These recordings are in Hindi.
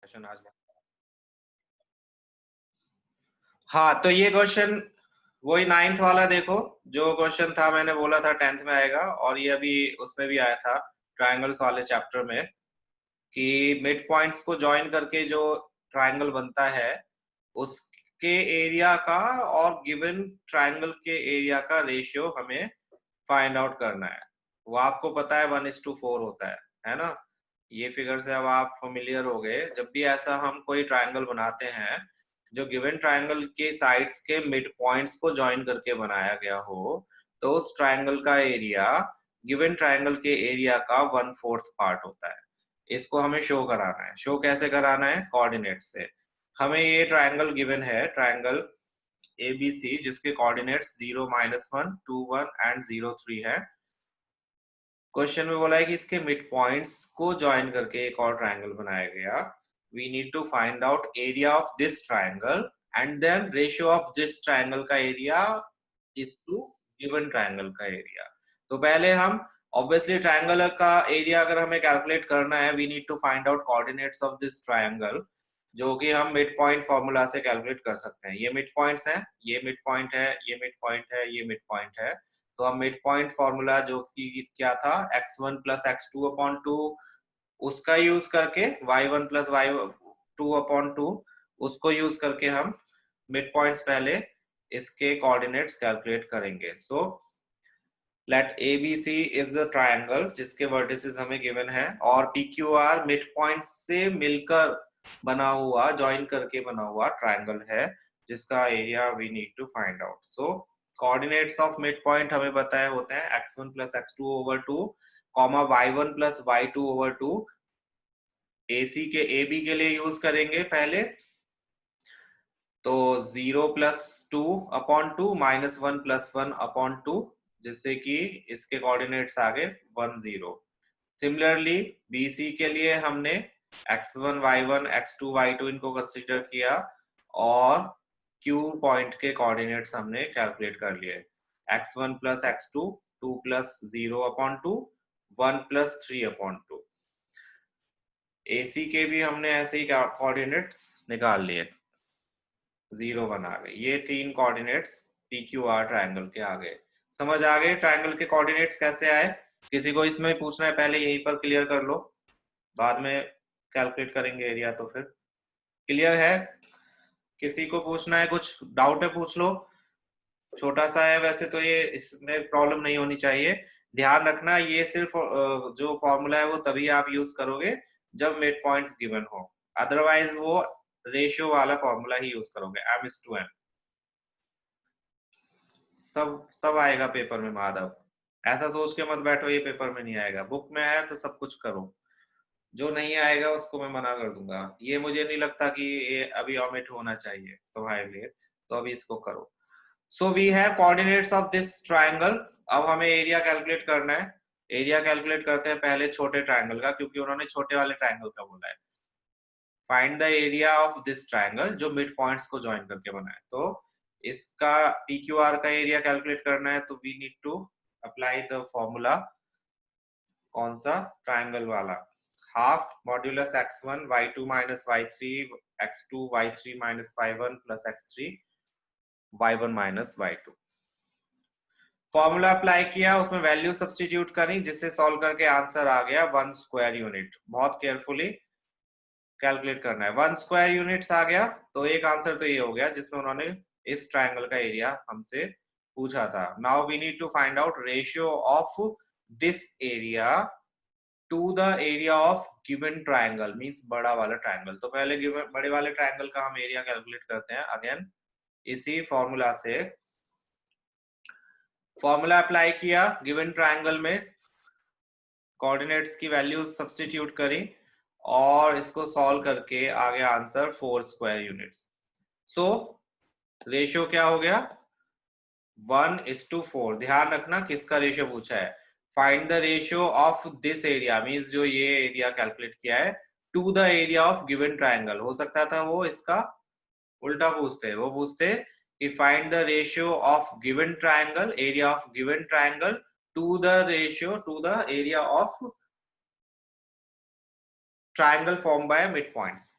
क्वेश्चन आज हाँ, तो ये क्वेश्चन वही 9th वाला देखो, जो क्वेश्चन था मैंने बोला था 10th में आएगा, और ये अभी उसमें भी आया था ट्रायंगल्स वाले चैप्टर में कि मिड पॉइंट्स को ज्वाइन करके जो ट्रायंगल बनता है उसके एरिया का और गिवन ट्रायंगल के एरिया का रेशियो हमें फाइंड आउट करना है। वो आपको पता है 1:4 होता है ना। ये फिगर से अब आप फेमिलियर हो गए। जब भी ऐसा हम कोई ट्रायंगल बनाते हैं जो गिवन ट्रायंगल के साइड्स के मिड पॉइंट्स को ज्वाइन करके बनाया गया हो, तो उस ट्रायंगल का एरिया गिवन ट्रायंगल के एरिया का 1/4 पार्ट होता है। इसको हमें शो कराना है। शो कैसे कराना है? कोऑर्डिनेट से। हमें ये ट्रायंगल गिवन है, ट्रायंगल एबीसी, जिसके कोऑर्डिनेट्स 0, -1, 2, 1 एंड 0, 3 है। क्वेश्चन में बोला है कि इसके मिड पॉइंट्स को ज्वाइन करके एक और ट्रायंगल बनाया गया। We need to find out area of this triangle and then ratio of this triangle का area is to given triangle का एरिया। तो पहले हम ऑब्वियसली ट्रायंगल का एरिया अगर हमें कैलकुलेट करना है, we need to find out coordinates of this triangle, जो कि हम मिड पॉइंट फॉर्मूला से कैलकुलेट कर सकते हैं। ये मिड पॉइंट्स हैं, ये मिड पॉइंट है, ये मिड पॉइंट है, ये मिड पॉइंट है। तो हम मिड पॉइंट फॉर्मूला जो कि क्या था, x1 + x2/2, उसका यूज करके y1 + y2/2, उसको यूज करके हम मिड पॉइंट्स पहले इसके कोऑर्डिनेट्स कैलकुलेट करेंगे। So let ABC is the triangle जिसके वर्टिसेस हमें गिवन है, और PQR मिड पॉइंट से मिलकर बना हुआ, ज्वाइन करके बना हुआ ट्रायंगल है, जिसका area we need to find out. So coordinates of mid point हमें पता है होते हैं x1 + x2/2, y1 + y2/2। AC के AB के लिए यूज करेंगे पहले, तो 0 + 2/2 -1 + 1/2, जिससे कि इसके कोऑर्डिनेट्स आ गए 1, 0। सिमिलरली BC के लिए हमने x1, y1, x2, y2 इनको कंसीडर किया, और Q पॉइंट के कोऑर्डिनेट्स हमने कैलकुलेट कर लिए। x1 + x2, 2 + 0/2, 1 + 3/2। AC के भी हमने ऐसे ही कोऑर्डिनेट्स निकाल लिए, 0 बना गए। ये 3 कोऑर्डिनेट्स PQR ट्रायंगल के आ गए। समझ आ गए ट्रायंगल के कोऑर्डिनेट्स कैसे आए? किसी को इसमें पूछना है पहले यहीं पर क्लियर कर लो, बाद में कैलकुलेट करेंगे एरिया। तो फिर क्लियर है? किसी को पूछना है, कुछ डाउट है पूछ लो। छोटा सा है वैसे तो ये, इसमें प्रॉब्लम नहीं होनी चाहिए। ध्यान रखना ये सिर्फ जो फॉर्मूला है वो तभी आप यूज करोगे जब मिड पॉइंट्स गिवन हो, अदरवाइज वो रेशियो वाला फॉर्मूला ही यूज करोगे, m/n। सब आएगा पेपर में माधव, ऐसा सोच के मत बैठो ये पेपर में नहीं आएगा। बुक में है तो सब कुछ करो, जो नहीं आएगा उसको मैं मना कर दूंगा। ये मुझे नहीं लगता कि ये अभी ऑमिट होना चाहिए तुम्हारे लिए, तो अभी इसको करो। So we have coordinates of this triangle. अब हमें एरिया कैलकुलेट करना है। एरिया कैलकुलेट करते हैं पहले छोटे ट्रायंगल का, क्योंकि उन्होंने छोटे वाले ट्रायंगल का बोला है। Find the area of this triangle जो मिड पॉइंट्स को ज्वाइन करके बना है। तो इसका PQR का एरिया कैलकुलेट करना है, तो we need to apply the formula. कौन सा? ट्रायंगल वाला। Half modulus x1 y2 - y3 x2 y3 - y1 + x3 y1 - y2। Formula apply किया, उसमें वैल्यू सब्स्टिट्यूट करी, जिससे सॉल्व करके आंसर आ गया 1 स्क्वायर यूनिट। बहुत केयरफुली कैलकुलेट करना है। 1 स्क्वायर यूनिट्स आ गया, तो एक आंसर तो ये हो गया जिसमें उन्होंने इस ट्रायंगल का एरिया हमसे पूछा था। Now we need to find out ratio of this area to the area of given triangle, means बड़ा वाला ट्रायंगल। तो पहले गिवन बड़े वाले ट्रायंगल का हम एरिया कैलकुलेट करते हैं अगेन इसी फॉर्मूला से। फॉर्मूला अप्लाई किया, गिवन ट्रायंगल में कोऑर्डिनेट्स की वैल्यूज सब्स्टिट्यूट करी, और इसको सॉल्व करके आ गया answer 4 square units. So ratio क्या हो गया? 1:4। ध्यान रखना किसका रेशियो पूछा है। Find the ratio of this area, means जो ये एरिया कैलकुलेट किया है, to the area of given triangle. हो सकता था वो इसका उल्टा पूछते, वो पूछते कि find the ratio of given triangle, area of given triangle to the ratio to the area of triangle form by mid points.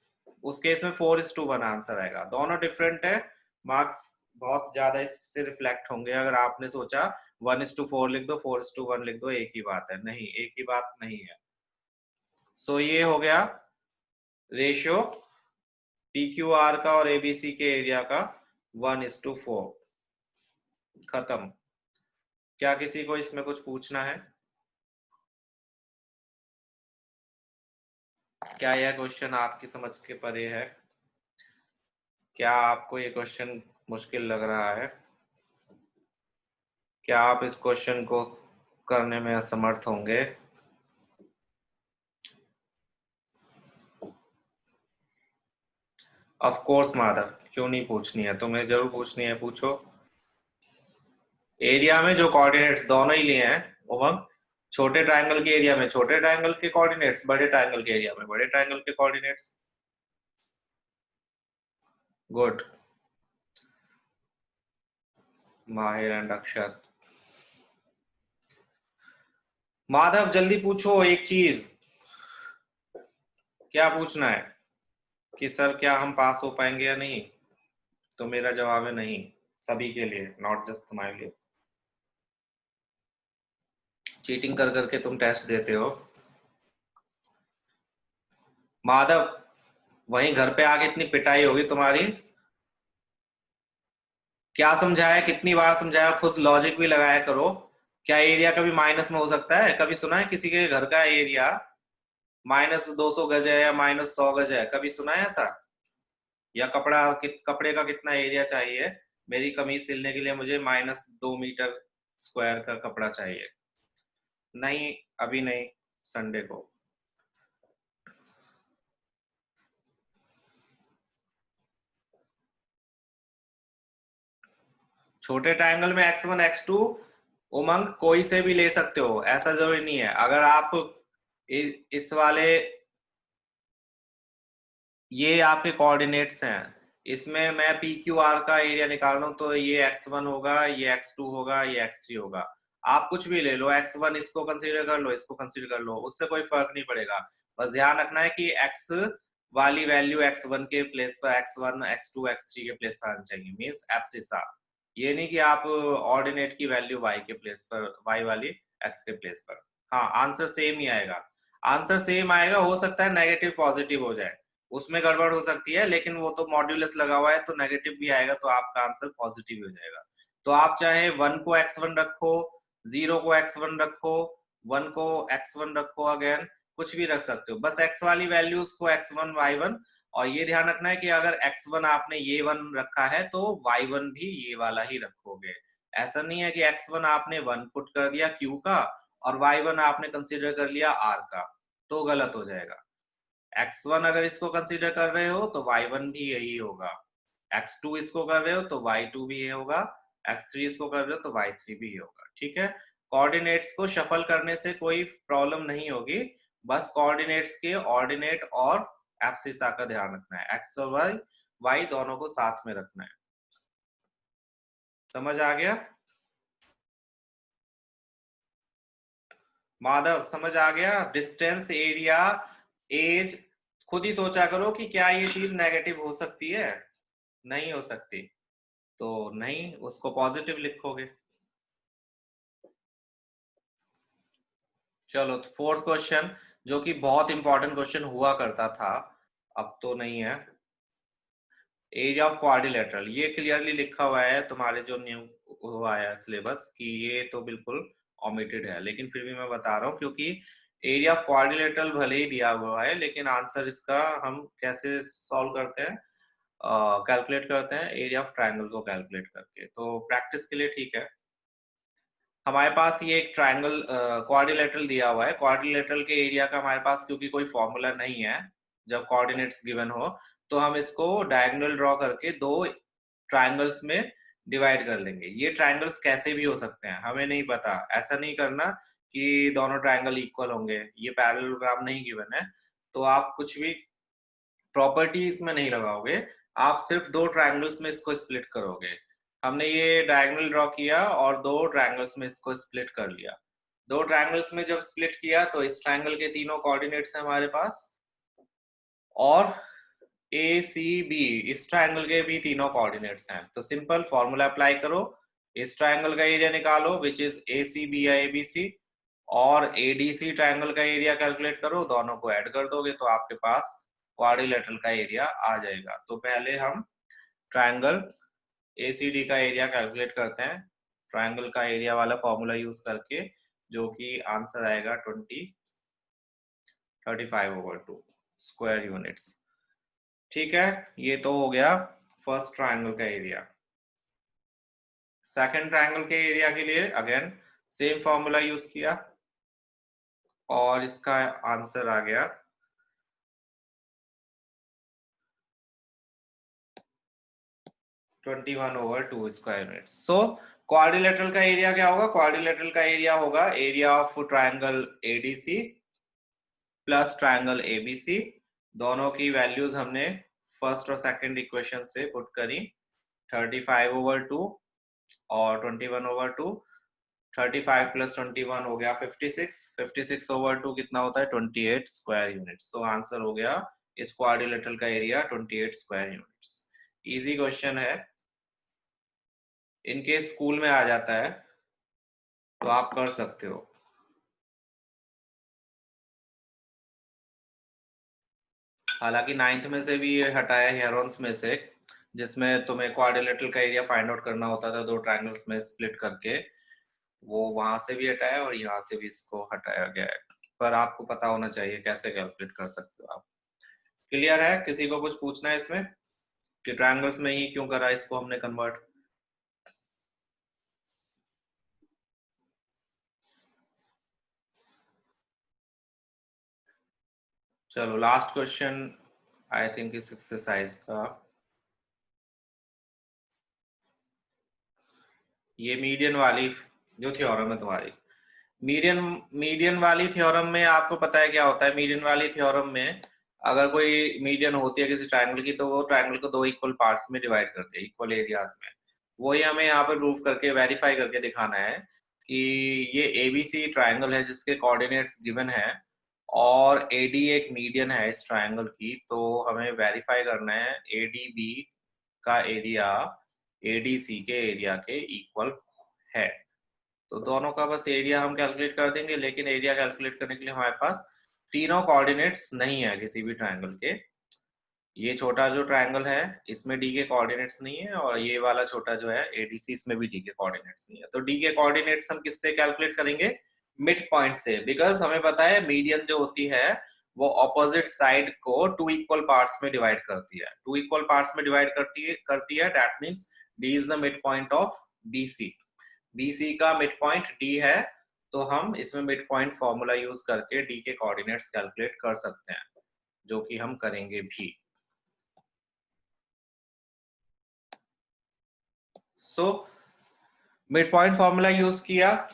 उस केस में 4:1 आंसर आएगा। दोनों डिफरेंट है, मार्क्स बहुत ज्यादा इससे रिफ्लेक्ट होंगे। अगर आपने सोचा 1:4 लिख दो, 4:1 लिख दो, एक ही बात है, नहीं, एक ही बात नहीं है। सो ये हो गया रेशियो PQR का और ABC के एरिया का 1:4। खत्म। क्या किसी को इसमें कुछ पूछना है? क्या यह क्वेश्चन आपकी समझ के परे है? क्या आपको ये क्वेश्चन मुश्किल लग रहा है? क्या आप इस क्वेश्चन को करने में असमर्थ होंगे? ऑफ कोर्स माधव, क्यों नहीं पूछनी है, तुम्हें जरूर पूछनी है, पूछो। एरिया में जो कोऑर्डिनेट्स दोनों ही लिए हैं उमंग, छोटे ट्रायंगल के एरिया में छोटे ट्रायंगल के कोऑर्डिनेट्स, बड़े ट्रायंगल के एरिया में बड़े ट्रायंगल के कोऑर्डिनेट्स। गुड। माहिर एंड अक्षर। माधव जल्दी पूछो एक चीज। क्या पूछना है? कि सर क्या हम पास हो पाएंगे या नहीं? तो मेरा जवाब है नहीं, सभी के लिए, नॉट जस्ट तुम्हारे लिए। चीटिंग कर करके तुम टेस्ट देते हो माधव, वहीं घर पे आके इतनी पिटाई होगी तुम्हारी। क्या समझाया, कितनी बार समझाया, खुद लॉजिक भी लगाया करो। क्या एरिया कभी माइनस में हो सकता है? कभी सुना है किसी के घर का एरिया -200 गज है या -100 गज है? कभी सुना है ऐसा? या कपड़े का कितना एरिया चाहिए? मेरी कमीज सिलने के लिए मुझे -2 मीटर स्क्वायर का कपड़ा चाहिए। नहीं, अभी नहीं, संडे को। छोटे ट्रायंगल में x1 x2 उमंग कोई से भी ले सकते हो, ऐसा जरूरी नहीं है। अगर आप इस वाले, ये आपके कोऑर्डिनेट्स हैं, इसमें मैं PQR का एरिया निकाल रहा हूं, तो ये x1 होगा, ये x2 होगा, ये x3 होगा। आप कुछ भी ले लो, x1 इसको कंसीडर कर लो, इसको कंसीडर कर लो, उससे कोई फर्क नहीं पड़ेगा। बस ध्यान रखना है कि x वाली वैल्यू x1 के प्लेस पर, x1 x2 x3 के प्लेस पर आनी चाहिए, मीन्स एब्सिसा। ये नहीं कि आप ऑर्डिनेट की वैल्यू y के प्लेस पर, y वाली x के प्लेस पर। हाँ, आंसर सेम ही आएगा। आंसर सेम आएगा, हो सकता है नेगेटिव पॉजिटिव हो जाए, उसमें गड़बड़ हो सकती है, लेकिन वो तो मॉड्यूलस लगा हुआ है तो नेगेटिव भी आएगा, तो आपका आंसर पॉजिटिव हो जाएगा। तो आप चाहे 1 को x1 रखो, 0 को x1 रखो, 1 को x1 रखो, अगेन कुछ भी रख सकते हो, बस x वाली वैल्यूज को x1 y1। और ये ध्यान रखना है कि अगर x1 आपने ये 1 रखा है तो y1 भी ये वाला ही रखोगे। ऐसा नहीं है कि x1 आपने 1 पुट कर दिया q का और y1 आपने कंसीडर कर लिया r का, तो गलत हो जाएगा। x1 अगर इसको कंसीडर कर रहे हो तो y1 भी यही होगा, x2 इसको कर रहे हो तो y2 भी ये होगा, x3 इसको कर रहे हो तो y3 भी ये होगा। ठीक है, कोऑर्डिनेट्स को शफल करने से कोई प्रॉब्लम नहीं होगी, बस कोऑर्डिनेट्स के ऑर्डिनेट और एब्सिसा का ध्यान रखना है, x और y दोनों को साथ में रखना है। समझ आ गया माधव? समझ आ गया? डिस्टेंस, एरिया, एज, खुद ही सोचा करो कि क्या ये चीज नेगेटिव हो सकती है? नहीं हो सकती, तो नहीं, उसको पॉजिटिव लिखोगे। चलो, फोर्थ क्वेश्चन, जो कि बहुत इंपॉर्टेंट क्वेश्चन हुआ करता था, अब तो नहीं है। एरिया ऑफ क्वाड्रिलेटरल, ये क्लियरली लिखा हुआ है तुम्हारे जो न्यू हुआ है सिलेबस, कि ये तो बिल्कुल ओमिटेड है, लेकिन फिर भी मैं बता रहा हूँ, क्योंकि एरिया ऑफ क्वाड्रिलेटरल भले ही दिया हुआ है, लेकिन आंसर इसका हम कैसे सॉल्व करते हैं, कैलकुलेट करते हैं एरिया ऑफ ट्राइंगल को कैलकुलेट करके। तो प्रैक्टिस के लिए ठीक है, हमारे पास ये एक ट्राइंगल क्वाड्रिलेटरल दिया हुआ है। क्वाड्रिलेटरल के एरिया का हमारे पास क्योंकि कोई फॉर्मूला नहीं है, जब कोऑर्डिनेट्स गिवन हो तो हम इसको डायगोनल ड्रॉ करके दो ट्राइंगल्स में डिवाइड कर लेंगे। ये ट्राइंगल्स कैसे भी हो सकते हैं, हमें नहीं पता, ऐसा नहीं करना कि दोनों ट्राइंगल इक्वल होंगे, ये पैरेललोग्राम नहीं गिवन है, तो आप कुछ भी प्रॉपर्टीज में नहीं लगाओगे, आप सिर्फ दो ट्राइंगल्स में इसको स्प्लिट करोगे। हमने ये डायगोनल ड्रॉ किया और दो ट्राइंगल्स में इसको स्प्लिट कर लिया। दो ट्राइंगल्स में जब स्प्लिट किया तो इस ट्राइंगल के तीनों कोऑर्डिनेट्स हैं हमारे पास, और ए सी बी, इस ट्रायंगल के भी तीनों कोऑर्डिनेट्स हैं, तो सिंपल फॉर्मूला अप्लाई करो, इस ट्रायंगल का एरिया निकालो which is a C B या ए बी सी, और एडीसी ट्रायंगल का एरिया कैलकुलेट करो, दोनों को ऐड कर दोगे तो आपके पास क्वाड्रिलेटरल का एरिया आ जाएगा। तो पहले हम ट्रायंगल एसीडी का एरिया कैलकुलेट करते हैं ट्रायंगल का एरिया वाला फॉर्मूला यूज करके, जो कि आंसर आएगा 35/2 स्क्वायर यूनिट्स। ठीक है, ये तो हो गया फर्स्ट ट्रायंगल का एरिया। सेकंड ट्रायंगल के एरिया के लिए अगेन सेम फॉर्मूला यूज किया और इसका आंसर आ गया 21/2 स्क्वायर यूनिट्स। सो क्वाड्रिलेटरल का एरिया क्या होगा? क्वाड्रिलेटरल का एरिया होगा area of triangle ADC plus triangle ABC. दोनों की वैल्यूज हमने फर्स्ट और सेकंड इक्वेशन से पुट करी, 35/2 और 21/2। 35 प्लस 21 हो गया 56, 56/2 कितना होता है? 28 स्क्वायर यूनिट्स। तो आंसर हो गया इस क्वाड्रिलेटरल का area 28 square units. Easy question है, इनके स्कूल में आ जाता है तो आप कर सकते हो। हालांकि 9th में से भी ये हटाया हेरोन्स में से, जिसमें तुम्हें क्वाड्रिलेटरल का एरिया फाइंड आउट करना होता था दो ट्रायंगल्स में स्प्लिट करके, वो वहां से भी हटाया और यहाँ से भी इसको हटाया गया है। पर आपको पता होना चाहिए कैसे कैलकुलेट कर सकते हो आप। क्लियर है? किसी को कुछ पूछना है इसमें कि ट्रायंगल्स में ही क्यों करा इसको हमने कन्वर्ट? चलो लास्ट क्वेश्चन आई थिंक इस एक्सरसाइज का, ये मीडियन वाली जो थ्योरम है तुम्हारी, मीडियन मीडियन वाली थ्योरम में आपको पता है क्या होता है? मीडियन वाली थ्योरम में अगर कोई मीडियन होती है किसी ट्रायंगल की, तो वो ट्रायंगल को दो इक्वल पार्ट्स में डिवाइड करते हैं, इक्वल एरियाज में। वही हमें यहाँ पे प्रूव करके वेरीफाई करके दिखाना है कि ये एबीसी ट्रायंगल है जिसके कोऑर्डिनेट्स गिवन है और एडी एक मीडियन है इस ट्रायंगल की, तो हमें वेरीफाई करना है एडीबी का एरिया एडीसी के एरिया के इक्वल है। तो दोनों का बस एरिया हम कैलकुलेट कर देंगे, लेकिन एरिया कैलकुलेट करने के लिए हमारे पास तीनों कोऑर्डिनेट्स नहीं है किसी भी ट्रायंगल के। ये छोटा जो ट्रायंगल है इसमें डी के कोऑर्डिनेट्स नहीं है, और ये वाला छोटा जो है एडीसी, इसमें भी डी के कोऑर्डिनेट्स नहीं है। तो डी के कोऑर्डिनेट्स हम किससे कैलकुलेट करेंगे? मिड पॉइंट से, बिकॉज हमें पता है मीडियन जो होती है वो ऑपोजिट साइड को टू इक्वल पार्ट्स में डिवाइड करती है, टू इक्वल पार्ट्स में डिवाइड करती है that means D is the mid point of BC. BC का मिड पॉइंट डी है, तो हम इसमें मिड पॉइंट फॉर्मूला यूज करके डी के कोऑर्डिनेट्स कैलकुलेट कर सकते हैं, जो कि हम करेंगे भी। So mid point formula use किया,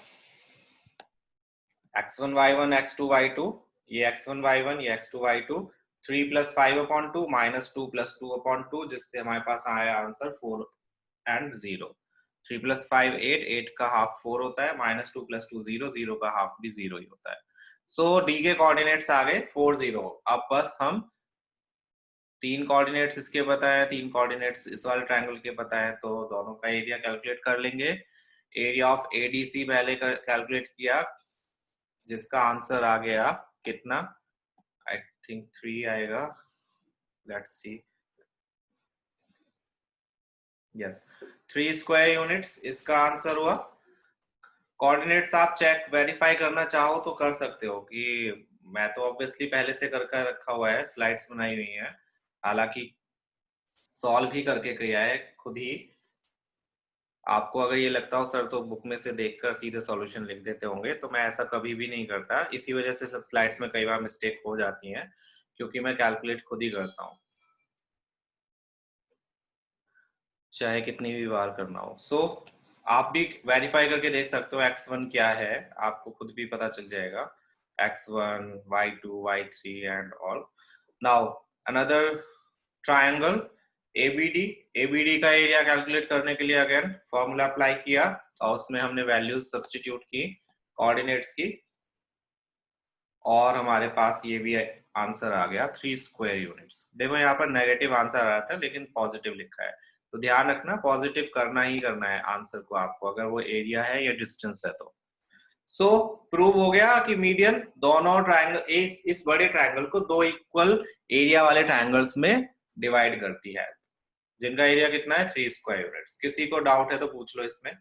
x1 y1 x2 y2, ये x1 y1 ये x2 y2, 3 + 5/2 -2 + 2/2, जिससे हमारे पास आया आंसर 4 and 0। 3 + 5 8, 8 का हाफ 4 होता है, -2 + 2 0, 0 का हाफ भी 0 ही होता है। सो डी के कोऑर्डिनेट्स आ गए 4 0। अब बस हम तीन कोऑर्डिनेट्स इसके पता है, तीन कोऑर्डिनेट्स इस वाले ट्रायंगल के पता है, तो दोनों का एरिया कैलकुलेट कर लेंगे। एरिया ऑफ एडीसी पहले कैलकुलेट किया, जिसका आंसर आ गया कितना? आई थिंक 3 आएगा, let's see, yes 3 square units इसका आंसर हुआ। कोऑर्डिनेट्स आप चेक वेरीफाई करना चाहो तो कर सकते हो, कि मैं तो ऑब्वियसली पहले से करके रखा हुआ है, स्लाइड्स बनाई हुई हैं, हालांकि सॉल्व भी करके किया है खुद ही। आपको अगर ये लगता हो सर तो बुक में से देखकर सीधे सॉल्यूशन लिख देते होंगे, तो मैं ऐसा कभी भी नहीं करता, इसी वजह से स्लाइड्स में कई बार मिस्टेक हो जाती हैं, क्योंकि मैं कैलकुलेट खुद ही करता हूँ चाहे कितनी भी बार करना हो। सो आप भी वेरीफाई करके देख सकते हो x1 क्या है, आपको खुद भी पता चल जाएगा, x1 y2 y3 and all. Now another triangle ABD, ABD का एरिया कैलकुलेट करने के लिए अगेन फॉर्मूला अप्लाई किया और उसमें हमने वैल्यूज सब्स्टिट्यूट की कोऑर्डिनेट्स की, और हमारे पास ये भी आंसर आ गया 3 स्क्वायर यूनिट्स। देखो यहाँ पर नेगेटिव आंसर आ रहा था लेकिन पॉजिटिव लिखा है, तो ध्यान रखना पॉजिटिव करना ही करना है आंसर को आपको, अगर वो एरिया है या डिस्टेंस है तो। सो प्रूव हो गया कि मीडियन दोनों ट्रायंगल, इस बड़े ट्रायंगल को दो इक्वल एरिया वाले ट्रायंगल्स में डिवाइड करती है, जिनका एरिया कितना है 3 स्क्वायर यूनिट्स। किसी को डाउट है तो पूछ लो इसमें।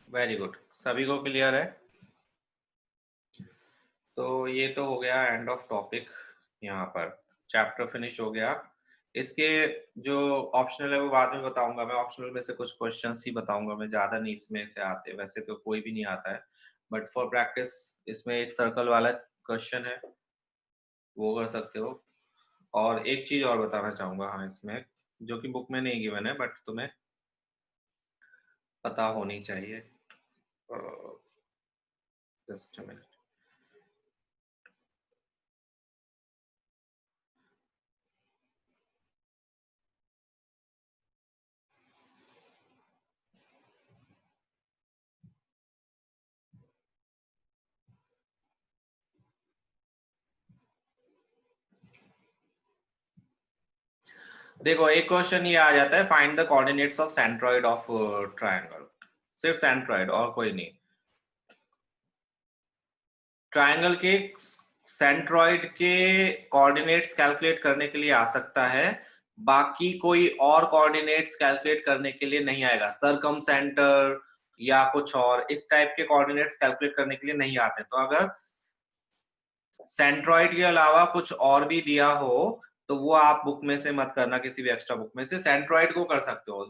वेरी गुड, सभी को क्लियर है? तो ये तो हो गया एंड ऑफ टॉपिक, यहाँ पर चैप्टर फिनिश हो गया। इसके जो ऑप्शनल है वो बाद में बताऊंगा मैं, ऑप्शनल में से कुछ क्वेश्चंस ही बताऊंगा मैं, ज्यादा नहीं इसमें से आते, वैसे तो कोई भी नहीं आता है, बट फॉर प्रैक्टिस इसमें एक सर्कल वाला क्वेश्चन है, वो कर सकते हो। और एक चीज और बताना चाहूंगा हाँ इसमें, जो कि बुक में नहीं गिवन है बट तुम्हें पता होनी चाहिए। Just a minute. देखो एक क्वेश्चन ये आ जाता है, find the coordinates of centroid of triangle, सिर्फ सेंट्रॉइड और कोई नहीं। ट्रायंगल के सेंट्रॉइड के कोऑर्डिनेट्स कैलकुलेट करने के लिए आ सकता है, बाकी कोई और कोऑर्डिनेट्स कैलकुलेट करने के लिए नहीं आएगा। सरकम सेंटर या कुछ और इस टाइप के कोऑर्डिनेट्स कैलकुलेट करने के लिए नहीं आते। तो अगर सेंट्रॉइड के अलावा कुछ और भी दिया हो तो वो आप बुक में से मत करना, किसी भी एक्स्ट्रा बुक में से। सेंट्रॉइड को कर सकते हो,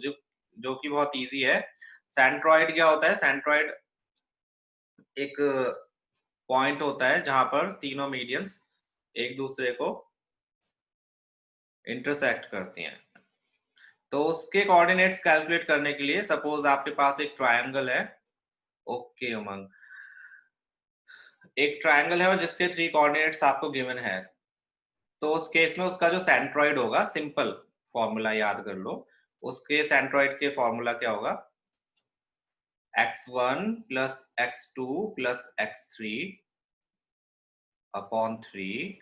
जो कि बहुत इजी है। सेंट्रॉइड क्या होता है? सेंट्रॉइड एक पॉइंट होता है जहां पर तीनों मीडियंस एक दूसरे को इंटरसेक्ट करती हैं। तो उसके कोऑर्डिनेट्स कैलकुलेट करने के लिए सपोज आपके पास एक ट्रायंगल है, ओके उमंग, एक ट्रायंगल है और जिसके 3 कोऑर्डिनेट्स आपको गिवन है, तो उस केस में उसका जो सेंट्रॉइड होगा, सिंपल फॉर्मूला याद कर लो, उसके सेंट्रॉइड के फॉर्मूला क्या होगा? x1 plus x2 plus x3 upon 3,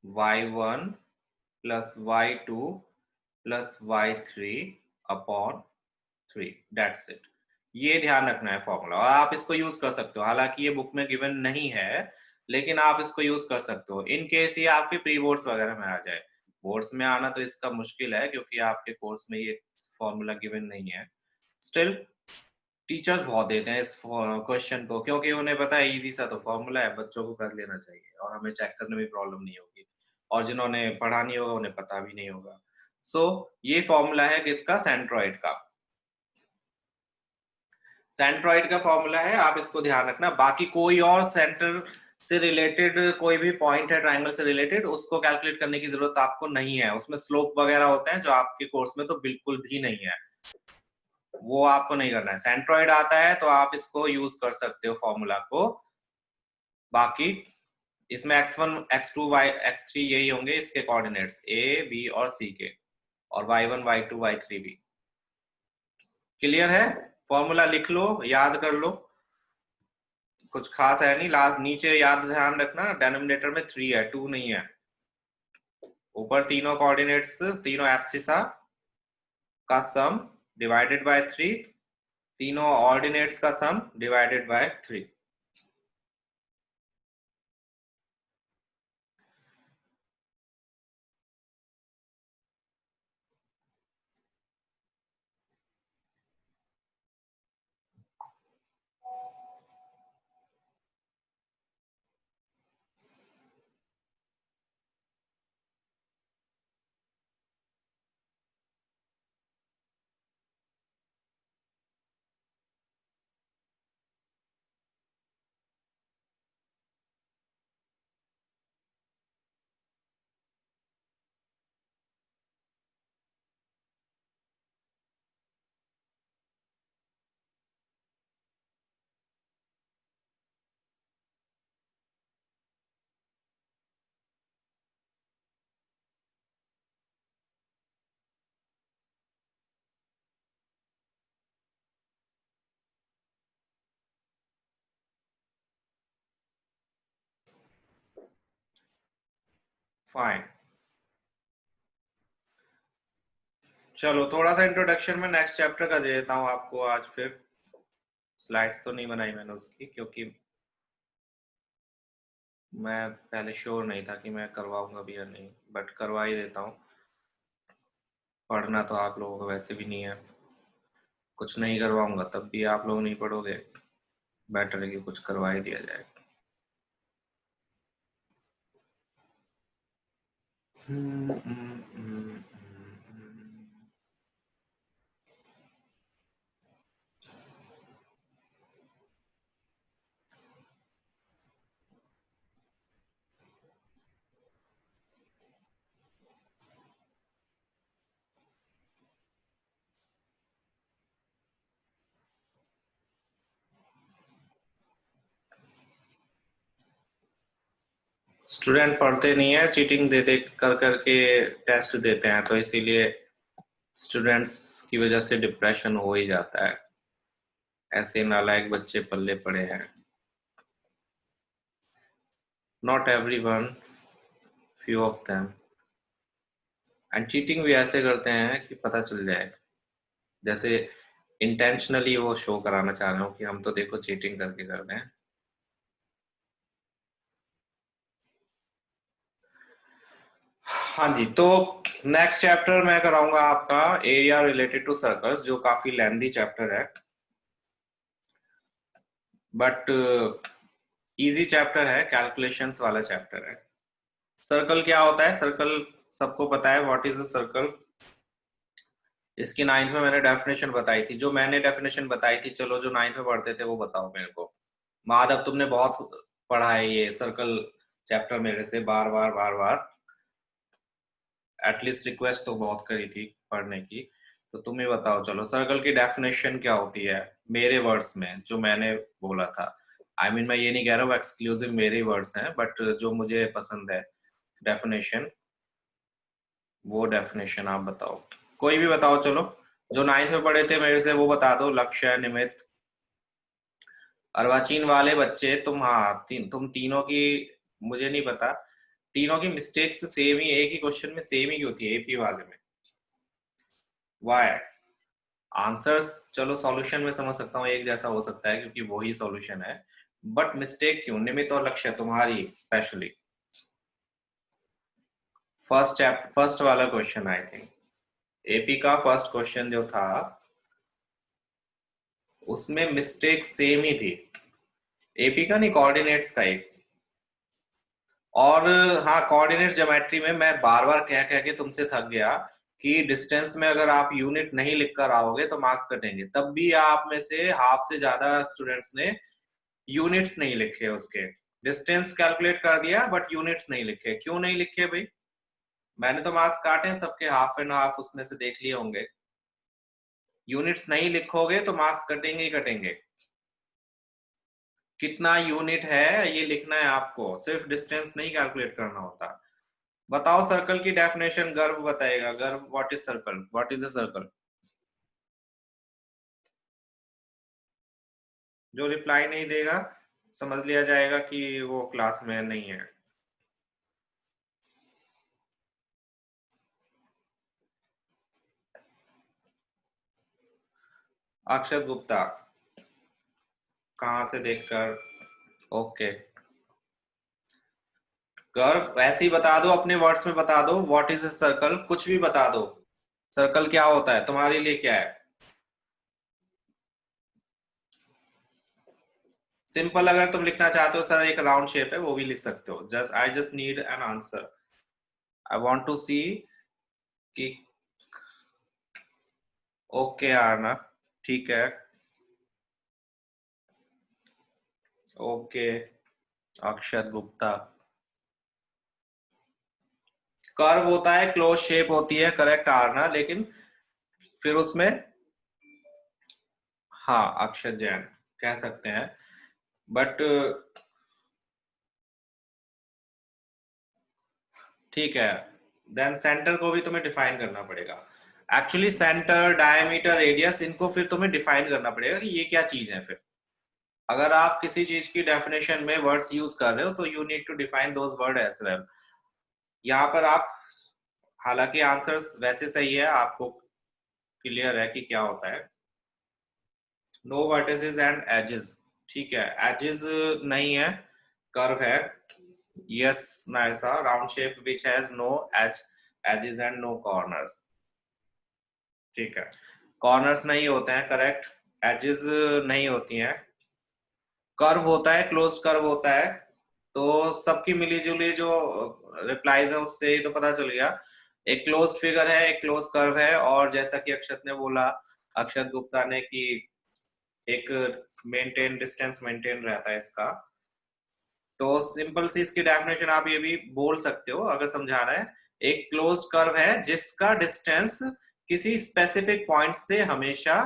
y1 plus y2 plus y3 upon 3, that's it. ये ध्यान रखना है फॉर्मूला, और आप इसको यूज कर सकते हो, हालांकि ये बुक में गिवन नहीं है लेकिन आप इसको यूज कर सकते हो इन केस ये आपके प्री बोर्ड्स वगैरह में आ जाए। बोर्ड्स में आना तो इसका मुश्किल है क्योंकि आपके कोर्स में ये फॉर्मूला गिवन नहीं है। स्टिल टीचर्स बहुत देते हैं इस क्वेश्चन को, क्योंकि उन्हें पता है इजी सा तो फॉर्मूला है, बच्चों को कर लेना चाहिए और हमें चेक करने में प्रॉब्लम नहीं होगी, और जिन्होंने पढ़ा नहीं होगा उन्हें पता भी नहीं होगा। सो ये फॉर्मूला है किसका? सेंट्रॉइड का। सेंट्रॉइड का फॉर्मूला है, आप इसको ध्यान रखना। बाकी कोई और सेंटर से रिलेटेड कोई भी पॉइंट है ट्रायंगल से रिलेटेड, उसको कैलकुलेट करने की जरूरत आपको नहीं है। उसमें स्लोप वगैरह होते हैं जो आपके कोर्स में तो बिल्कुल भी नहीं है, वो आपको नहीं करना है। सेंट्रॉइड आता है तो आप इसको यूज कर सकते हो फॉर्मूला को, बाकी इसमें x1 x2 x3 यही होंगे इसके कोऑर्डिनेट्स a b और c के, और y1 y2 y3 भी। क्लियर है? फॉर्मूला लिख लो, याद कर लो, कुछ खास है नहीं। लास्ट नीचे याद ध्यान रखना, डेनोमिनेटर में 3 है, 2 नहीं है। ऊपर तीनों कोऑर्डिनेट्स, तीनों एब्सिसा का सम डिवाइडेड बाय 3, तीनों ऑर्डिनेट्स का सम डिवाइडेड बाय 3। फाइन। चलो थोड़ा सा इंट्रोडक्शन में नेक्स्ट चैप्टर का दे देता हूँ आपको आज। फिर स्लाइड्स तो नहीं बनाई मैंने उसकी, क्योंकि मैं पहले श्योर नहीं था कि मैं करवाऊंगा भी या नहीं, बट करवा ही देता हूँ। पढ़ना तो आप लोगों को वैसे भी नहीं है, कुछ नहीं करवाऊंगा तब भी आप लोग नहीं पढ़ोगे, बेटर है कि कुछ करवा ही दिया जाए। स्टूडेंट पढ़ते नहीं है, चीटिंग दे दे कर करके टेस्ट देते हैं, तो इसीलिए स्टूडेंट्स की वजह से डिप्रेशन हो ही जाता है। ऐसे नालायक बच्चे पल्ले पड़े हैं। Not everyone, few of them. And cheating भी ऐसे करते हैं कि पता चल जाए, जैसे इंटेंशनली वो शो कराना चाह रहे हो कि हम तो देखो चीटिंग करके कर रहे हैं। हाँ जी, तो नेक्स्ट चैप्टर मैं कराऊंगा आपका एरिया रिलेटेड टू सर्कल्स, जो काफी लेंथी चैप्टर है, बट इजी चैप्टर है, कैलकुलेशंस वाला चैप्टर है। सर्कल क्या होता है? सर्कल सबको पता है, व्हाट इज अ सर्कल। इसकी 9th में मैंने डेफिनेशन बताई थी, जो मैंने डेफिनेशन बताई थी। चलो जो 9th में पढ़ते थे वो बताओ मेरे को। माधव, तुमने बहुत पढ़ा है ये सर्कल चैप्टर मेरे से बार बार बार बार, एटलीस्ट रिक्वेस्ट तो बहुत करी थी पढ़ने की। तो तुम ही बताओ, चलो सर्कल की डेफिनेशन क्या होती है मेरे वर्ड्स में, जो मैंने बोला था। आई मीन मैं ये नहीं कह रहा हूँ एक्सक्लूसिव मेरे वर्ड्स हैं, बट जो मुझे पसंद है डेफिनेशन, वो डेफिनेशन आप बताओ। कोई भी बताओ, चलो जो 9th में पढ़े थे मेरे से वो बता दो। लक्ष्य, निमित, अर्वाचीन वाले बच्चे तुम। हाँ तुम तीनों की, मुझे नहीं पता, तीनों की मिस्टेक्स सेम ही, एक ही क्वेश्चन में सेम ही क्यों थी एपी वाले में? वाई? आंसर्स चलो सॉल्यूशन में समझ सकता हूँ एक जैसा हो सकता है क्योंकि वही सॉल्यूशन है, बट मिस्टेक क्यों? निमित और लक्ष्य तुम्हारी स्पेशली फर्स्ट वाला क्वेश्चन, आई थिंक एपी का फर्स्ट क्वेश्चन जो था उसमें मिस्टेक सेम ही थी। एपी का नहीं, कोऑर्डिनेट्स का एक। और हाँ, कोऑर्डिनेट ज्योमेट्री में मैं बार बार कह कह के तुमसे थक गया कि डिस्टेंस में अगर आप यूनिट नहीं लिख कर आओगे तो मार्क्स कटेंगे। तब भी आप में से हाफ से ज्यादा स्टूडेंट्स ने यूनिट्स नहीं लिखे उसके। डिस्टेंस कैलकुलेट कर दिया बट यूनिट्स नहीं लिखे। क्यों नहीं लिखे भाई? मैंने तो मार्क्स काटे हैं सबके, हाफ एंड हाफ उसमें से देख लिए होंगे। यूनिट्स नहीं लिखोगे तो मार्क्स कटेंगे ही कटेंगे। कितना यूनिट है ये लिखना है आपको, सिर्फ डिस्टेंस नहीं कैलकुलेट करना होता। बताओ सर्कल की डेफिनेशन, गर्व बताएगा। गर्व, what is circle, what is a circle? जो रिप्लाई नहीं देगा समझ लिया जाएगा कि वो क्लास में नहीं है। अक्षत गुप्ता, कहाँ से देखकर? ओके। गर्व, ऐसे ही बता दो, अपने वर्ड्स में बता दो, व्हाट इज अ सर्कल, कुछ भी बता दो। सर्कल क्या होता है तुम्हारे लिए, क्या है? सिंपल, अगर तुम लिखना चाहते हो सर एक राउंड शेप है, वो भी लिख सकते हो। Just I just need an answer, I want to see कि। ओके आरना, ठीक है। ओके अक्षत गुप्ता, कर्व होता है, क्लोज शेप होती है, करेक्ट आरना, लेकिन फिर उसमें, हाँ अक्षत जैन कह सकते हैं, बट ठीक है। देन सेंटर को भी तुम्हें डिफाइन करना पड़ेगा। एक्चुअली सेंटर, डायमीटर, रेडियस, इनको फिर तुम्हें डिफाइन करना पड़ेगा कि ये क्या चीज है। फिर अगर आप किसी चीज की डेफिनेशन में वर्ड्स यूज कर रहे हो तो you need to define those word as well. यहाँ पर आप, हालांकि आंसर्स वैसे सही है, आपको क्लियर है कि क्या होता है। नो वर्टिसेस एंड एजेस, ठीक है, एजेस नहीं है, कर्व है। Yes Naisa, round shape which has no edge, edges and no corners, ठीक है। कॉर्नर्स नहीं होते हैं, करेक्ट। एजेस नहीं होती हैं। कर्व होता है, क्लोज कर्व होता है। तो सबकी मिली जुली जो रिप्लाईज है उससे ही तो पता चल गया। एक क्लोज फिगर है, एक क्लोज कर्व है, और जैसा कि अक्षत ने बोला, अक्षत गुप्ता ने, कि एक मेंटेन डिस्टेंस मेंटेन रहता है इसका। तो सिंपल सी इसकी डेफिनेशन आप ये भी बोल सकते हो अगर समझाना है। एक क्लोज कर्व है जिसका डिस्टेंस किसी स्पेसिफिक पॉइंट से हमेशा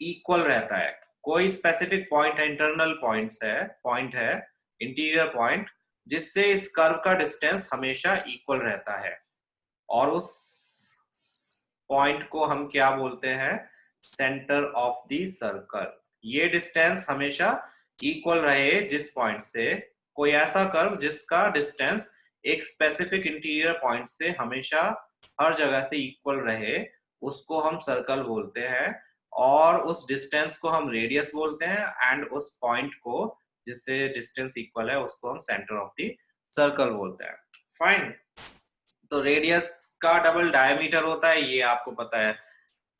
इक्वल रहता है। कोई स्पेसिफिक पॉइंट है, इंटरनल पॉइंट है, इंटीरियर पॉइंट, जिससे इस कर्व का डिस्टेंस हमेशा इक्वल रहता है। और उस पॉइंट को हम क्या बोलते हैं? Centre of the circle. ये डिस्टेंस हमेशा इक्वल रहे जिस पॉइंट से, कोई ऐसा कर्व जिसका डिस्टेंस एक स्पेसिफिक इंटीरियर पॉइंट से हमेशा हर जगह से इक्वल रहे, उसको हम सर्कल बोलते हैं। और उस डिस्टेंस को हम रेडियस बोलते हैं, एंड उस पॉइंट को जिससे डिस्टेंस इक्वल है उसको हम सेंटर ऑफ द सर्कल बोलते हैं। फाइन। तो रेडियस का डबल डायमीटर होता है, ये आपको पता है।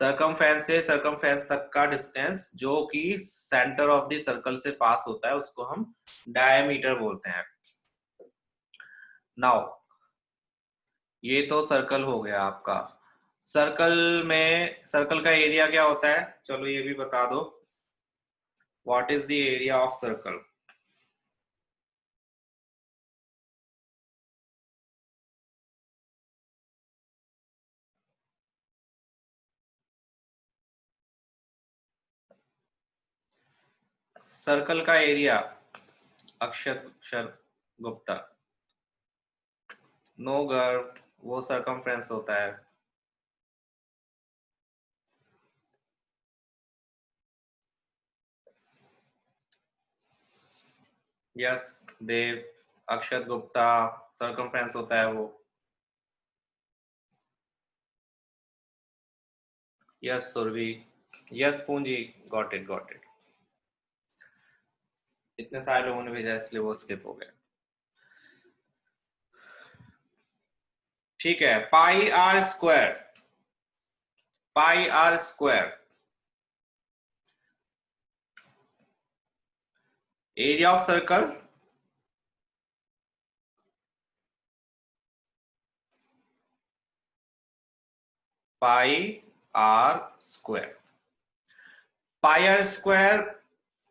सरकमफेरेंस से सरकमफेरेंस तक का डिस्टेंस जो कि सेंटर ऑफ द सर्कल से पास होता है उसको हम डायमीटर बोलते हैं। नाउ ये तो सर्कल हो गया आपका। सर्कल में, सर्कल का एरिया क्या होता है, चलो ये भी बता दो। What is the area of circle? Circle का एरिया, अक्षर गुप्ता। नो गर्व, वो सरकमफ्रेंस होता है। यस देव, अक्षत गुप्ता, सरकमफ्रेंस होता है वो। यस सुरभि, यस पूंजी, गॉट इट गॉट इट। इतने सारे लोगों ने भेजा इसलिए वो स्किप हो गया। ठीक है, pi r square, pi r square, area of circle, pi r square. Pi r square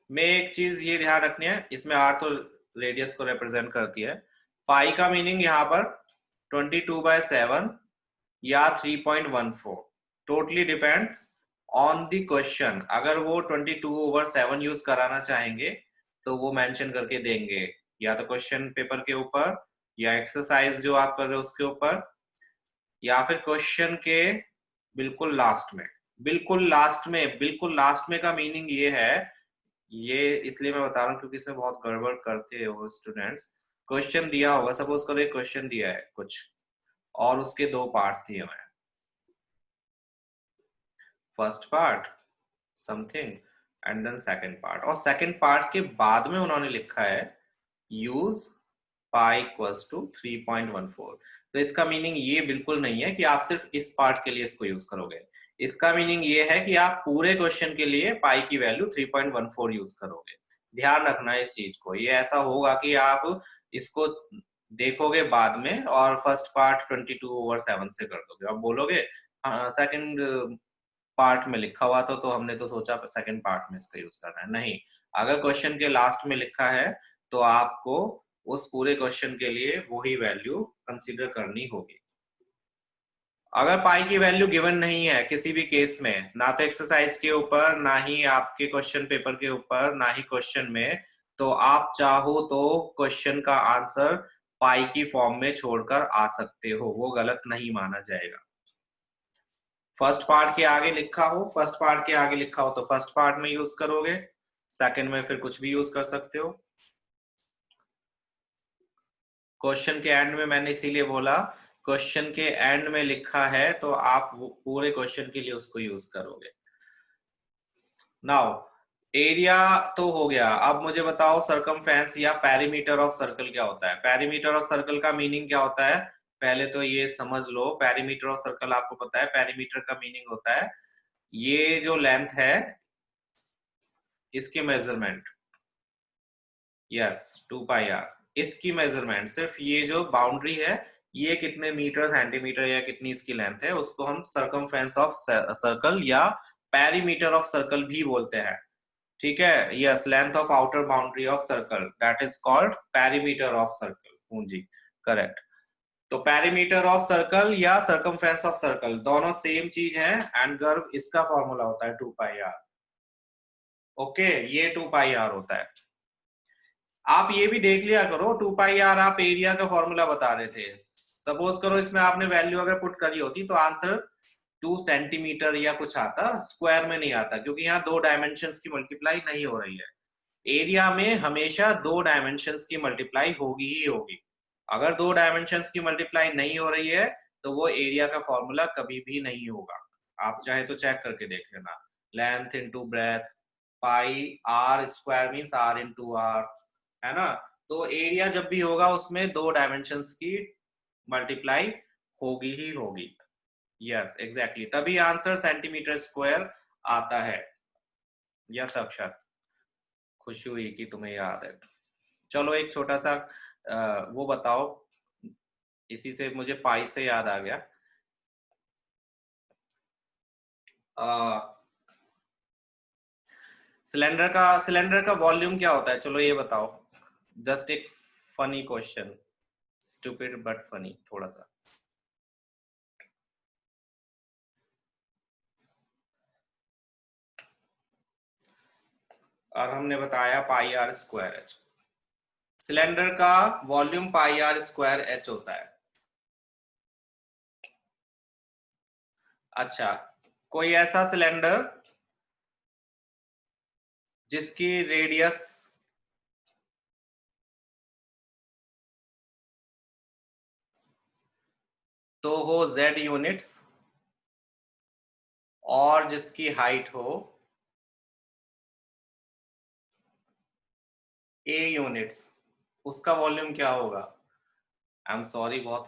में एक चीज ये ध्यान रखनी है, इसमें आर तो रेडियस को रिप्रेजेंट करती है। पाई का मीनिंग यहाँ पर 22/7 या 3.14, totally depends on the question. अगर वो 22/7 यूज कराना चाहेंगे तो वो मेंशन करके देंगे, या तो क्वेश्चन पेपर के ऊपर, या एक्सरसाइज जो आप कर रहे हो उसके ऊपर, या फिर क्वेश्चन के बिल्कुल लास्ट में। बिल्कुल लास्ट में, बिल्कुल लास्ट में का मीनिंग ये है, ये इसलिए मैं बता रहा हूँ क्योंकि इसमें बहुत गड़बड़ करते हो स्टूडेंट्स। क्वेश्चन दिया होगा, सपोज करो एक क्वेश्चन दिया है कुछ, और उसके दो पार्ट्स दिए हुए हैं। First part something and then second part, और सेकंड पार्ट के बाद में उन्होंने लिखा है यूज पाई इक्वल्स टू 3.14। तो इसका मीनिंग ये बिल्कुल नहीं है कि आप सिर्फ इस पार्ट के लिए इसको यूज करोगे। इसका मीनिंग ये है कि आप पूरे क्वेश्चन के लिए पाई की वैल्यू 3.14 यूज करोगे। ध्यान रखना इस चीज को। ये ऐसा होगा कि आप इसको देखोगे बाद में और फर्स्ट पार्ट 22/7 से कर दोगे, आप बोलोगे सेकंड पार्ट में लिखा हुआ तो हमने तो सोचा सेकंड पार्ट में इसका यूज करना है। नहीं, अगर क्वेश्चन के लास्ट में लिखा है तो आपको उस पूरे क्वेश्चन के लिए वही वैल्यू कंसीडर करनी होगी। अगर पाई की वैल्यू गिवन नहीं है किसी भी केस में, ना तो एक्सरसाइज के ऊपर, ना ही आपके क्वेश्चन पेपर के ऊपर, ना ही क्वेश्चन में, तो आप चाहो तो क्वेश्चन का आंसर पाई की फॉर्म में छोड़कर आ सकते हो, वो गलत नहीं माना जाएगा। फर्स्ट पार्ट के आगे लिखा हो, फर्स्ट पार्ट के आगे लिखा हो तो फर्स्ट पार्ट में यूज करोगे, सेकंड में फिर कुछ भी यूज कर सकते हो। क्वेश्चन के एंड में मैंने इसीलिए बोला, क्वेश्चन के एंड में लिखा है तो आप वो पूरे क्वेश्चन के लिए उसको यूज करोगे। नाउ एरिया तो हो गया, अब मुझे बताओ सरकमफ्रेंस या पेरीमीटर ऑफ सर्कल क्या होता है। पेरीमीटर ऑफ सर्कल का मीनिंग क्या होता है, पहले तो ये समझ लो। पेरीमीटर ऑफ सर्कल आपको पता है, पेरीमीटर का मीनिंग होता है ये जो लेंथ है इसकी मेजरमेंट, यस 2πr, इसकी मेजरमेंट, सिर्फ ये जो बाउंड्री है ये कितने मीटर सेंटीमीटर या कितनी इसकी लेंथ है, उसको हम सरकमफ्रेंस ऑफ सर्कल या पेरीमीटर ऑफ सर्कल भी बोलते हैं। ठीक है, yes, length of outer boundary of circle, that is called perimeter of circle. पूंजी करेक्ट। तो पेरीमीटर ऑफ सर्कल या सरकमफ्रेंस ऑफ सर्कल दोनों सेम चीज है, एंड गर्व इसका फॉर्मूला होता है 2πr। ओके, ये 2πr होता है। आप ये भी देख लिया करो, 2πr आप एरिया का फॉर्मूला बता रहे थे। सपोज करो इसमें आपने वैल्यू अगर पुट करी होती तो आंसर 2 सेंटीमीटर या कुछ आता, स्क्वायर में नहीं आता, क्योंकि यहाँ दो डायमेंशंस की मल्टीप्लाई नहीं हो रही है। एरिया में हमेशा दो डायमेंशंस की मल्टीप्लाई होगी ही होगी। अगर दो डायमेंशंस की मल्टीप्लाई नहीं हो रही है तो वो एरिया का फॉर्मूला कभी भी नहीं होगा। आप चाहे तो चेक करके देख लेना, length into breadth, pi r square means r into r, है ना। तो एरिया जब भी होगा उसमें दो डायमेंशंस की मल्टीप्लाई होगी ही होगी। यस एग्जैक्टली, तभी आंसर सेंटीमीटर स्क्वायर आता है। यस अक्षत, खुशी हुई कि तुम्हें याद है। चलो एक छोटा सा वो बताओ, इसी से मुझे पाई से याद आ गया। सिलेंडर का वॉल्यूम क्या होता है, चलो ये बताओ। जस्ट एक funny question, stupid but funny थोड़ा सा। और हमने बताया pi r square h, cylinder का volume pi r square h होता है। अच्छा, कोई ऐसा सिलेंडर जिसकी रेडियस तो हो z यूनिट्स और जिसकी हाइट हो a यूनिट्स, उसका वॉल्यूम क्या होगा। आई एम सॉरी, बहुत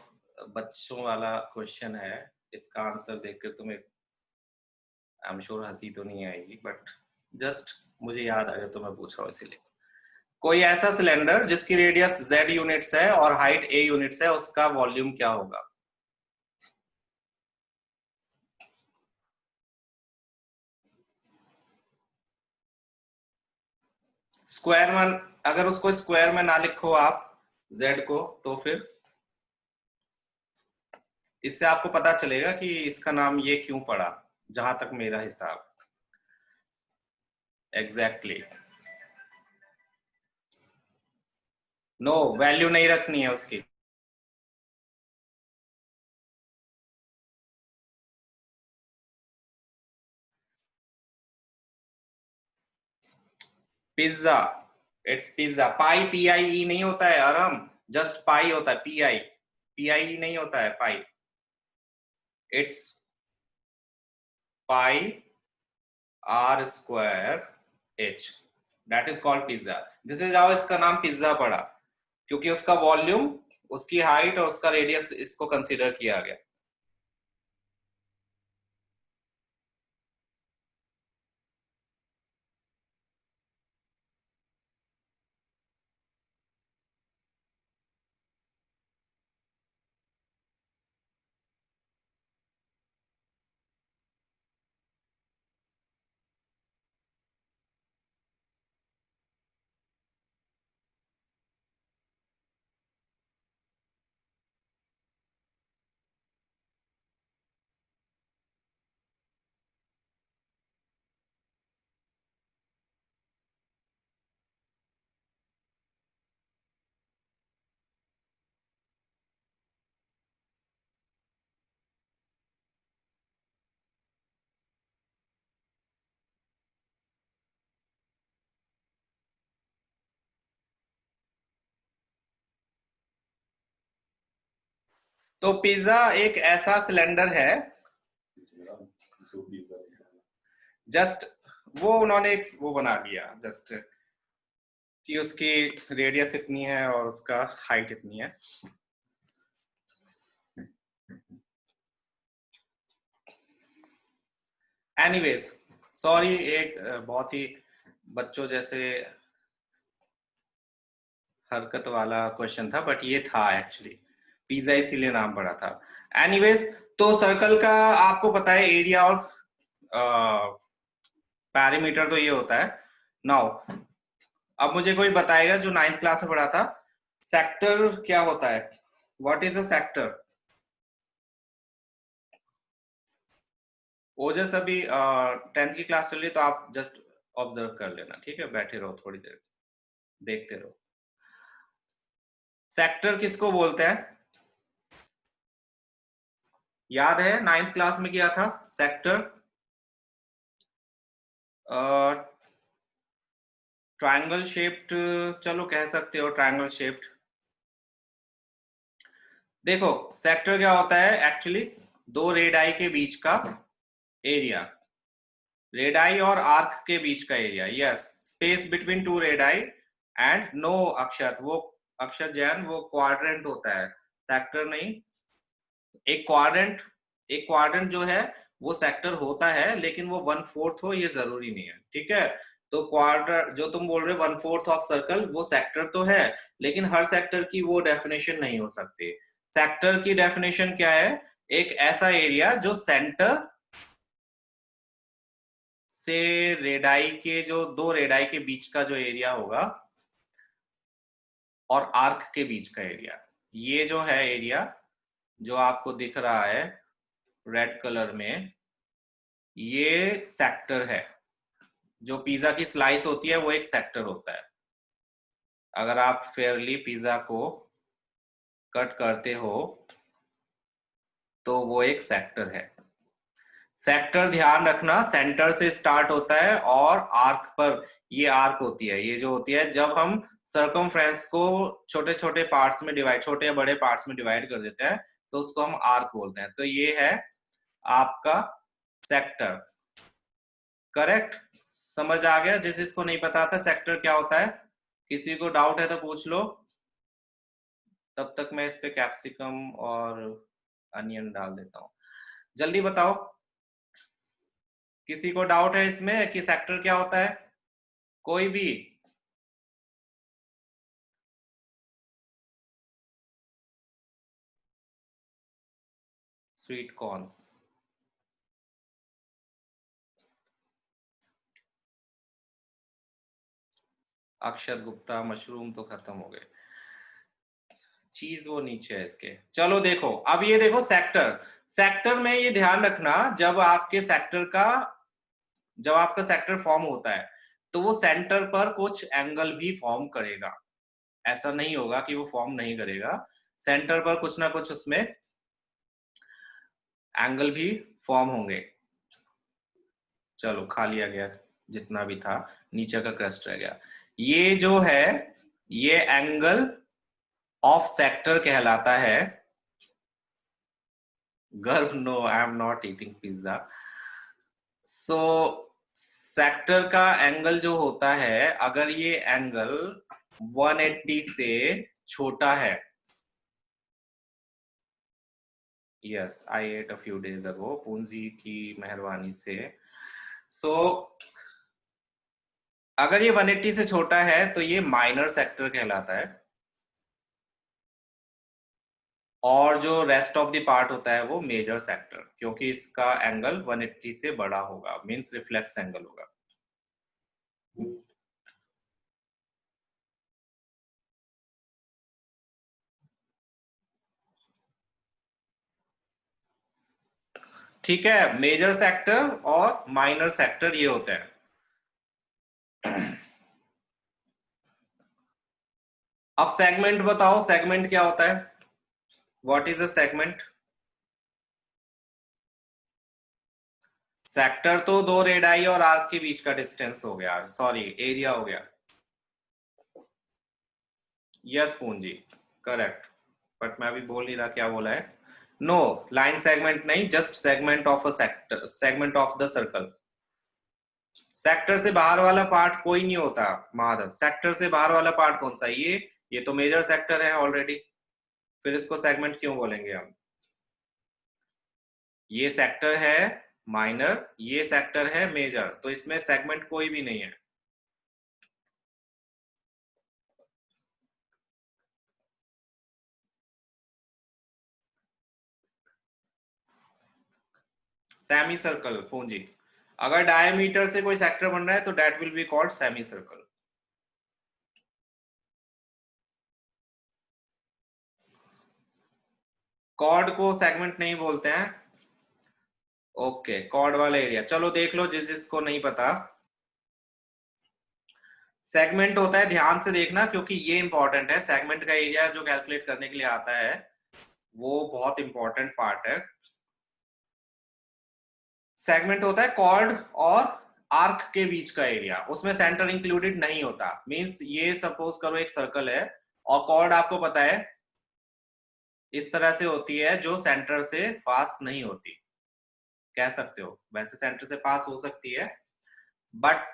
बच्चों वाला क्वेश्चन है, इसका आंसर देखकर तुम्हें आई एम श्योर हंसी तो नहीं आएगी, बट जस्ट मुझे याद आ गया तो मैं पूछ रहा हूँ इसीलिए। कोई ऐसा सिलेंडर जिसकी रेडियस z यूनिट्स है और हाइट a यूनिट्स है, उसका वॉल्यूम क्या होगा। स्क्वायर में, अगर उसको स्क्वायर में ना लिखो आप z को, तो फिर इससे आपको पता चलेगा कि इसका नाम ये क्यों पड़ा, जहां तक मेरा हिसाब। एग्जैक्टली नो, वैल्यू नहीं रखनी है उसकी। Pizza, it's pizza. Pi P I E नहीं होता है अरम, जस्ट पाई होता है, P I, P I E नहीं होता है pi. It's pi r square h, that is called pizza. This is how इसका नाम पिज्जा पड़ा, क्योंकि उसका वॉल्यूम, उसकी हाइट और उसका रेडियस इसको कंसीडर किया गया। तो पिज्जा एक ऐसा सिलेंडर है, जस्ट वो उन्होंने एक वो बना दिया जस्ट, कि उसकी रेडियस इतनी है और उसका हाइट इतनी है। एनीवेज, सॉरी, एक बहुत ही बच्चों जैसे हरकत वाला क्वेश्चन था, बट ये था एक्चुअली, पिज्जा इसीलिए नाम पड़ा था। एनीवेज, तो सर्कल का आपको पता है एरिया और पैरीमीटर तो ये होता है। नाउ अब मुझे कोई बताएगा जो 9th क्लास में पढ़ा था, सेक्टर क्या होता है? What is a sector? Ojas अभी 10th की क्लास चल रही है, तो आप जस्ट ऑब्जर्व कर लेना, ठीक है? बैठे रहो थोड़ी देर, देखते रहो। सेक्टर किसको बोलते हैं? याद है 9th क्लास में किया था सेक्टर? ट्रायंगल शेप्ड, चलो कह सकते हो ट्रायंगल शेप्ड। देखो सेक्टर क्या होता है एक्चुअली, दो रेडाई के बीच का एरिया, रेडाई और आर्क के बीच का area. Yes, space between two radii and no Akshat, वो अक्षत जैन वो क्वाड्रेंट होता है, सेक्टर नहीं। एक क्वाड्रेंट, एक क्वाड्रेंट जो है वो सेक्टर होता है, लेकिन वो 1/4 हो ये जरूरी नहीं है, ठीक है? तो क्वाड्रेंट जो तुम बोल रहे हो 1/4 ऑफ सर्कल, वो सेक्टर तो है, लेकिन हर सेक्टर की वो डेफिनेशन नहीं हो सकती। सेक्टर की डेफिनेशन क्या है? एक ऐसा एरिया जो सेंटर से रेडाई के, जो दो रेडाई के बीच का जो एरिया होगा और आर्क के बीच का एरिया, ये जो है एरिया जो आपको दिख रहा है रेड कलर में, ये सेक्टर है। जो पिज्जा की स्लाइस होती है वो एक सेक्टर होता है। अगर आप फेयरली पिज्जा को कट करते हो तो वो एक सेक्टर है। सेक्टर ध्यान रखना सेंटर से स्टार्ट होता है और आर्क पर, ये आर्क होती है, ये जो होती है जब हम सर्कमफ्रेंस को छोटे छोटे पार्ट्स में डिवाइड, छोटे या बड़े पार्ट्स में डिवाइड कर देते हैं, तो उसको हम आर्क बोलते हैं। तो ये है आपका सेक्टर। करेक्ट? समझ आ गया? जिस इसको नहीं पता था सेक्टर क्या होता है, किसी को डाउट है तो पूछ लो, तब तक मैं इस पे कैप्सिकम और अनियन डाल देता हूँ। जल्दी बताओ, किसी को डाउट है इसमें कि सेक्टर क्या होता है? कोई भी? स्वीट कॉर्न्स, अक्षर गुप्ता, मशरूम तो खत्म हो गए, चीज वो नीचे है इसके। चलो देखो, अब ये देखो सेक्टर, सेक्टर में ये ध्यान रखना, जब आपके सेक्टर का, जब आपका सेक्टर फॉर्म होता है तो वो सेंटर पर कुछ एंगल भी फॉर्म करेगा। ऐसा नहीं होगा कि वो फॉर्म नहीं करेगा, सेंटर पर कुछ ना कुछ उसमें एंगल भी फॉर्म होंगे। चलो खा लिया गया जितना भी था, नीचे का क्रस्ट रह गया। ये जो है ये एंगल ऑफ सेक्टर कहलाता है। गर्भ, no I am not eating pizza. So sector का एंगल जो होता है, अगर ये एंगल 180 से छोटा है, yes I at a few days ago, पूंजी की मेहरबानी से। सो अगर ये 180 से छोटा है तो ये माइनर सेक्टर कहलाता है, और जो रेस्ट ऑफ द पार्ट होता है वो मेजर सेक्टर, क्योंकि इसका एंगल 180 से बड़ा होगा, मींस रिफ्लेक्स एंगल होगा। ठीक है, मेजर सेक्टर और माइनर सेक्टर ये होते हैं। अब सेगमेंट बताओ, सेगमेंट क्या होता है? What is a segment? Sector तो दो रेडाई और आर्क के बीच का डिस्टेंस हो गया, सॉरी एरिया हो गया। यस पूंजी, करेक्ट। बट मैं अभी बोल नहीं रहा क्या बोला है। नो, लाइन सेगमेंट नहीं, just segment of a sector, segment of the circle. Sector से बाहर वाला पार्ट कोई नहीं होता माधव, सेक्टर से बाहर वाला पार्ट कौन सा है? ये तो मेजर सेक्टर है ऑलरेडी, फिर इसको सेगमेंट क्यों बोलेंगे हम? ये सेक्टर है माइनर, ये सेक्टर है मेजर, तो इसमें सेगमेंट कोई भी नहीं है। सेमी सर्कल पूंजी, अगर डायमीटर से कोई सेक्टर बन रहा है तो that will be called semi circle. Chord को सेगमेंट नहीं बोलते हैं। ओके, कॉर्ड वाला एरिया चलो देख लो जिस जिसको नहीं पता। सेगमेंट होता है, ध्यान से देखना क्योंकि ये इंपॉर्टेंट है, सेगमेंट का एरिया जो कैलकुलेट करने के लिए आता है वो बहुत इंपॉर्टेंट पार्ट है। सेगमेंट होता है कॉर्ड और आर्क के बीच का एरिया, उसमें सेंटर इंक्लूडेड नहीं होता। मींस ये सपोज करो एक सर्कल है और कॉर्ड आपको पता है इस तरह से होती है जो सेंटर से पास नहीं होती, कह सकते हो, वैसे सेंटर से पास हो सकती है बट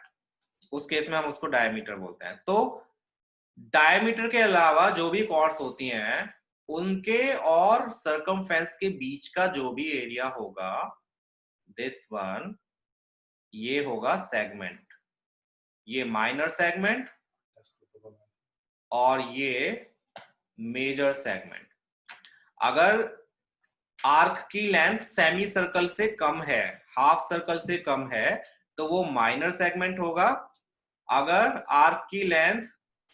उस केस में हम उसको डायमीटर बोलते हैं। तो डायमीटर के अलावा जो भी कॉर्ड्स होती हैं उनके और सर्कमफेरेंस के बीच का जो भी एरिया होगा, दिस वन, ये होगा सेगमेंट। ये माइनर सेगमेंट और ये मेजर सेगमेंट। अगर आर्क की लेंथ सेमी सर्कल से कम है, हाफ सर्कल से कम है, तो वो माइनर सेगमेंट होगा। अगर आर्क की लेंथ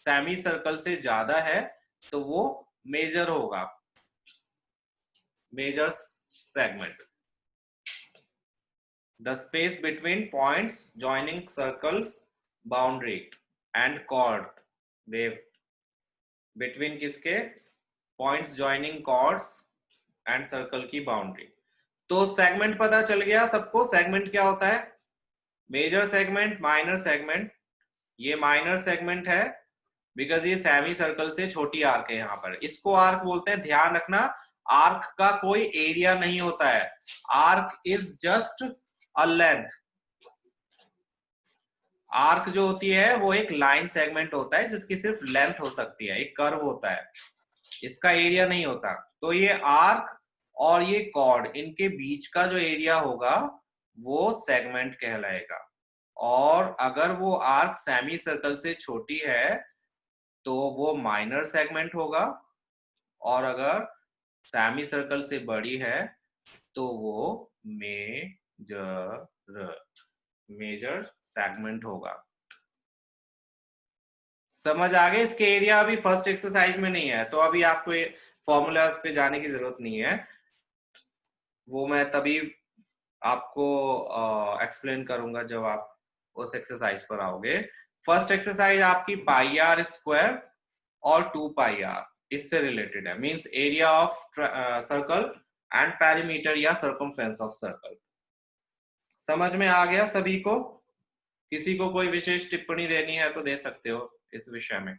सेमी सर्कल से ज्यादा है तो वो मेजर होगा, major segment. The space between points joining circles boundary and chord, they between किसके? Points joining chords and circle की बाउंड्री। तो सेगमेंट पता चल गया सबको, सेगमेंट क्या होता है? Major segment, minor segment. ये माइनर सेगमेंट है बिकॉज ये सेमी सर्कल से छोटी आर्क है, यहाँ पर इसको आर्क बोलते हैं। ध्यान रखना, आर्क का कोई एरिया नहीं होता है, arc is just a length. Arc जो होती है वो एक लाइन सेगमेंट होता है जिसकी सिर्फ लेंथ हो सकती है, एक कर्व होता है, इसका एरिया नहीं होता। तो ये आर्क और ये कॉर्ड, इनके बीच का जो एरिया होगा वो सेगमेंट कहलाएगा। और अगर वो आर्क सेमी सर्कल से छोटी है तो वो माइनर सेगमेंट होगा, और अगर सेमी सर्कल से बड़ी है तो वो मेजर सेगमेंट होगा। समझ आ गए? इसके एरिया अभी फर्स्ट एक्सरसाइज में नहीं है, तो अभी आपको फॉर्मूलाज पे जाने की जरूरत नहीं है, वो मैं तभी आपको एक्सप्लेन करूंगा जब आप उस एक्सरसाइज पर आओगे। फर्स्ट एक्सरसाइज आपकी पाई आर स्क्वायर और 2 पाई आर इससे रिलेटेड है, means area of circle and perimeter या सर्कमफ्रेंस ऑफ सर्कल। समझ में आ गया सभी को? किसी को कोई विशेष टिप्पणी देनी है तो दे सकते हो इस विषय में।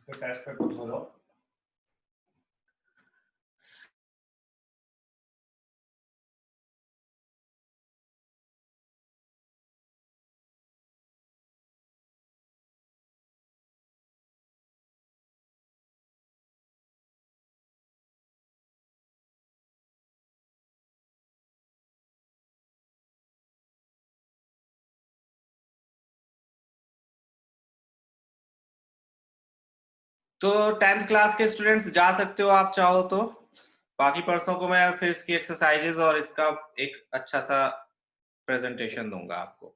इसका टेस्ट पेपर खोलो। तो 10th क्लास के स्टूडेंट्स जा सकते हो आप चाहो तो। बाकी पर्सों को मैं फिर इसकी एक्सरसाइजेज और इसका एक अच्छा सा प्रेजेंटेशन दूंगा आपको।